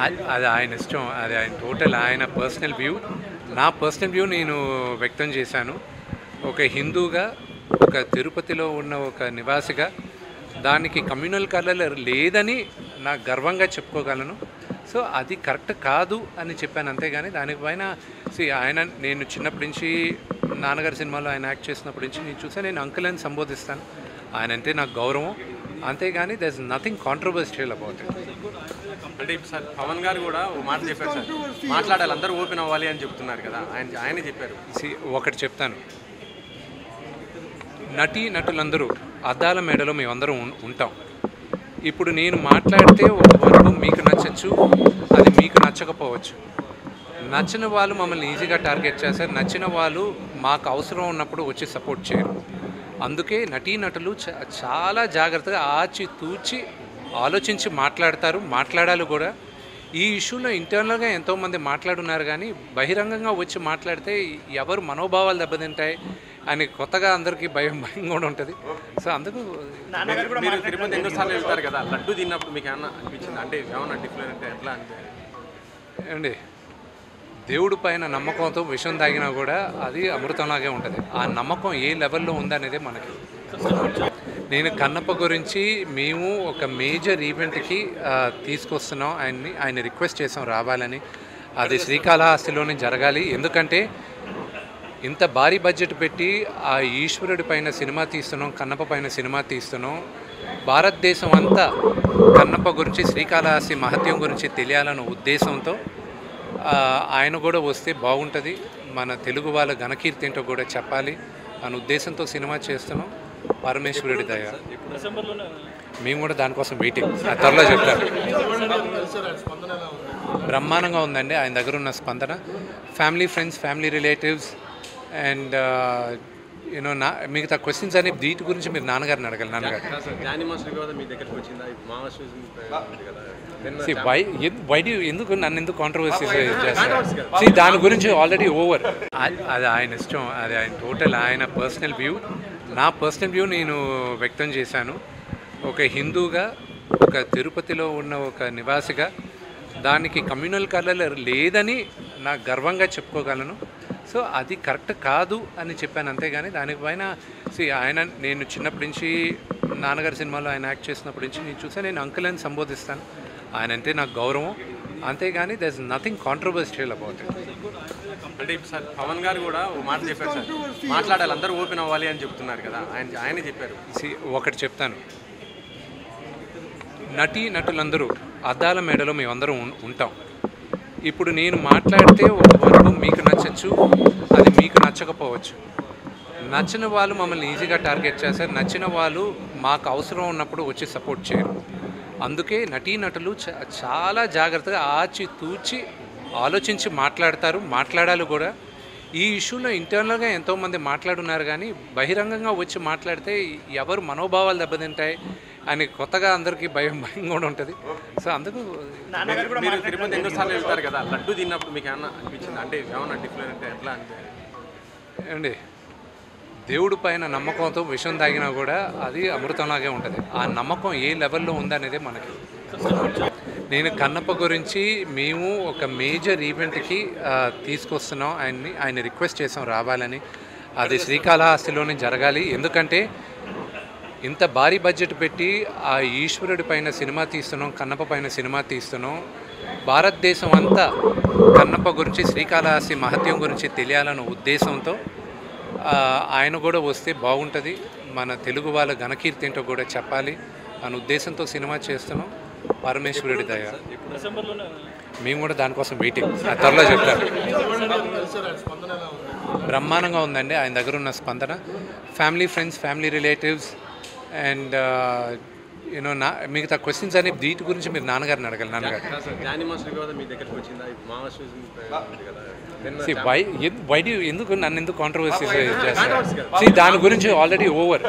అది ఆయన ఇష్టం. అది ఆయన టోటల్ ఆయన పర్సనల్ వ్యూ. నా పర్సనల్ వ్యూ నేను వ్యక్తం చేశాను. ఒక హిందూగా, ఒక తిరుపతిలో ఉన్న ఒక నివాసిగా దానికి కమ్యూనల్ కలర్ లేదని నాకు గర్వంగా చెప్పుకోగలను. సో అది కరెక్ట్ కాదు అని చెప్పాను, అంతేగాని దానిపైన ఆయన నేను చిన్నప్పటి నుంచి నాన్నగారి సినిమాలో ఆయన యాక్ట్ చేసినప్పటి నుంచి నేను చూసాను, నేను అంకుల్ అని సంబోధిస్తాను. ఆయన అంటే నాకు గౌరవం, అంతేగాని there is nothing controversial about it. అంటే ఇప్పుడు సార్ పవన్ గారు కూడా ఓ మాట చెప్పారు సార్, మాట్లాడాలి అందరూ ఓపెన్ అవ్వాలి అని చెప్తున్నారు కదా, ఆయనే చెప్పారు. ఒకటి చెప్తాను, నటులందరూ అద్దాల మేడలో మేమందరం ఉంటాం. ఇప్పుడు నేను మాట్లాడితే ఒక వరకు మీకు నచ్చచ్చు, అది మీకు నచ్చకపోవచ్చు. నచ్చిన వాళ్ళు మమ్మల్ని ఈజీగా టార్గెట్ చేస్తారు, నచ్చిన వాళ్ళు మాకు అవసరం ఉన్నప్పుడు వచ్చి సపోర్ట్ చేయరు. అందుకే నటులు చాలా జాగ్రత్తగా ఆచితూచి ఆలోచించి మాట్లాడతారు, మాట్లాడాలి కూడా. ఈ ఇష్యూలో ఇంటర్నల్గా ఎంతోమంది మాట్లాడున్నారు, కానీ బహిరంగంగా వచ్చి మాట్లాడితే ఎవరు మనోభావాలు దెబ్బతింటాయి అని కొత్తగా అందరికీ భయం కూడా ఉంటుంది. సో అందుకు మీరు తిరుపతి ఎన్నోసార్లు వెళ్తారు కదా, లడ్డు తిన్నప్పుడు మీకు ఏమన్నా అనిపించింది? అంటే ఏమన్నా డిఫరెంట్ ఎట్లా అంటే ఏమండి, దేవుడి పైన నమ్మకంతో విషం తాగినా కూడా అది అమృతంలాగే ఉంటుంది. ఆ నమ్మకం ఏ లెవెల్లో ఉందనేదే మనకి. నేను కన్నప్ప గురించి మేము ఒక మేజర్ ఈవెంట్కి తీసుకొస్తున్నాం ఆయన రిక్వెస్ట్ చేసాం రావాలని. అది శ్రీకాళహస్తిలోనే జరగాలి. ఎందుకంటే ఇంత భారీ బడ్జెట్ పెట్టి ఆ ఈశ్వరుడి పైన సినిమా తీస్తున్నాం, కన్నప్ప పైన సినిమా తీస్తున్నాం. భారతదేశం అంతా కన్నప్ప గురించి, శ్రీకాళహస్తి మహత్యం గురించి తెలియాలన్న ఉద్దేశంతో ఆయన కూడా వస్తే బాగుంటుంది, మన తెలుగు వాళ్ళ ఘనకీర్తి ఏంటో కూడా చెప్పాలి అనే ఉద్దేశంతో సినిమా చేస్తున్నాం. పరమేశ్వరుడి దయ. మేము కూడా దానికోసం వెయిటింగ్, త్వరలో చెప్తాను. బ్రహ్మాండంగా ఉందండి ఆయన దగ్గర ఉన్న స్పందన. Family friends, family relatives and you know మిగతా క్వశ్చన్స్ అనే వీటి గురించి మీరు నాన్నగారిని అడగాలి. నాన్నగారు ఎందుకు నన్ను ఎందుకు కాంట్రవర్సీ చేస్తారు? దాని గురించి ఆల్రెడీ ఓవర్. అది ఆయన ఇష్టం, అది ఆయన టోటల్ ఆయన పర్సనల్ వ్యూ. నా పర్సనల్ వ్యూ నేను వ్యక్తం చేశాను. ఒక హిందూగా, ఒక తిరుపతిలో ఉన్న ఒక నివాసిగా దానికి కమ్యూనల్ కలర్ లేదని నాకు గర్వంగా చెప్పుకోగలను. సో అది కరెక్ట్ కాదు అని చెప్పాను, అంతేగాని దానిపైన ఆయన నేను చిన్నప్పటి నుంచి నాన్నగారి సినిమాలో ఆయన యాక్ట్ చేసినప్పటి నుంచి నేను చూసాను, నేను అంకుల్ అని సంబోధిస్తాను. ఆయన అంటే నాకు గౌరవం, అంతేగాని there is nothing controversial about it. అంటే ఇప్పుడు సార్ పవన్ గారు కూడా ఓ మాట చెప్పారు సార్, మాట్లాడాలి అందరూ ఓపెన్ అవ్వాలి అని చెప్తున్నారు కదా, ఆయనే చెప్పారు. ఒకటి చెప్తాను, నటులందరూ అద్దాల మేడలో మేమందరం ఉంటాం. ఇప్పుడు నేను మాట్లాడితే ఒక వరకు మీకు నచ్చచ్చు, అది మీకు నచ్చకపోవచ్చు. నచ్చిన వాళ్ళు మమ్మల్ని ఈజీగా టార్గెట్ చేస్తారు, నచ్చిన వాళ్ళు మాకు అవసరం ఉన్నప్పుడు వచ్చి సపోర్ట్ చేయరు. అందుకే నటులు చాలా జాగ్రత్తగా ఆచితూచి ఆలోచించి మాట్లాడతారు, మాట్లాడాలి కూడా. ఈ ఇష్యూలో ఇంటర్నల్గా ఎంతోమంది మాట్లాడున్నారు, కానీ బహిరంగంగా వచ్చి మాట్లాడితే ఎవరు మనోభావాలు దెబ్బతింటాయి అని కొత్తగా అందరికీ భయం కూడా ఉంటుంది. సో అందుకు మీరు తిరుపతి ఎన్నోసార్లు వెళ్తారు కదా, లడ్డు తిన్నప్పుడు మీకు ఏమన్నా అనిపించింది? అంటే ఏమన్నా డిఫరెంట్ ఎట్లా అంటే ఏమండి, దేవుడి పైన నమ్మకంతో విషం తాగినా కూడా అది అమృతంలాగే ఉంటుంది. ఆ నమ్మకం ఏ లెవెల్లో ఉందనేదే మనకి. నేను కన్నప్ప గురించి మేము ఒక మేజర్ ఈవెంట్కి తీసుకొస్తున్నాం ఆయన రిక్వెస్ట్ చేసాం రావాలని. అది శ్రీకాళహస్తిలోనే జరగాలి. ఎందుకంటే ఇంత భారీ బడ్జెట్ పెట్టి ఆ ఈశ్వరుడి పైన సినిమా తీస్తున్నాం, కన్నప్ప పైన సినిమా తీస్తున్నాం. భారతదేశం అంతా కన్నప్ప గురించి, శ్రీకాళహస్తి మహత్యం గురించి తెలియాలన్న ఉద్దేశంతో ఆయన కూడా వస్తే బాగుంటుంది, మన తెలుగు వాళ్ళ ఘనకీర్తి ఏంటో కూడా చెప్పాలి అనే ఉద్దేశంతో సినిమా చేస్తున్నాం. పరమేశ్వరుడి దయ. మేము కూడా దానికోసం వెయిటింగ్, త్వరలో చెప్తాను. బ్రహ్మాండంగా ఉందండి ఆయన దగ్గర ఉన్న స్పందన. Family friends, family relatives and you know మిగతా క్వశ్చన్స్ అనే వీటి గురించి మీరు నాన్నగారిని అడగాలి. నాన్నగారు ఎందుకు నన్ను ఎందుకు కాంట్రవర్సీ చేస్తారు? దాని గురించి ఆల్రెడీ ఓవర్.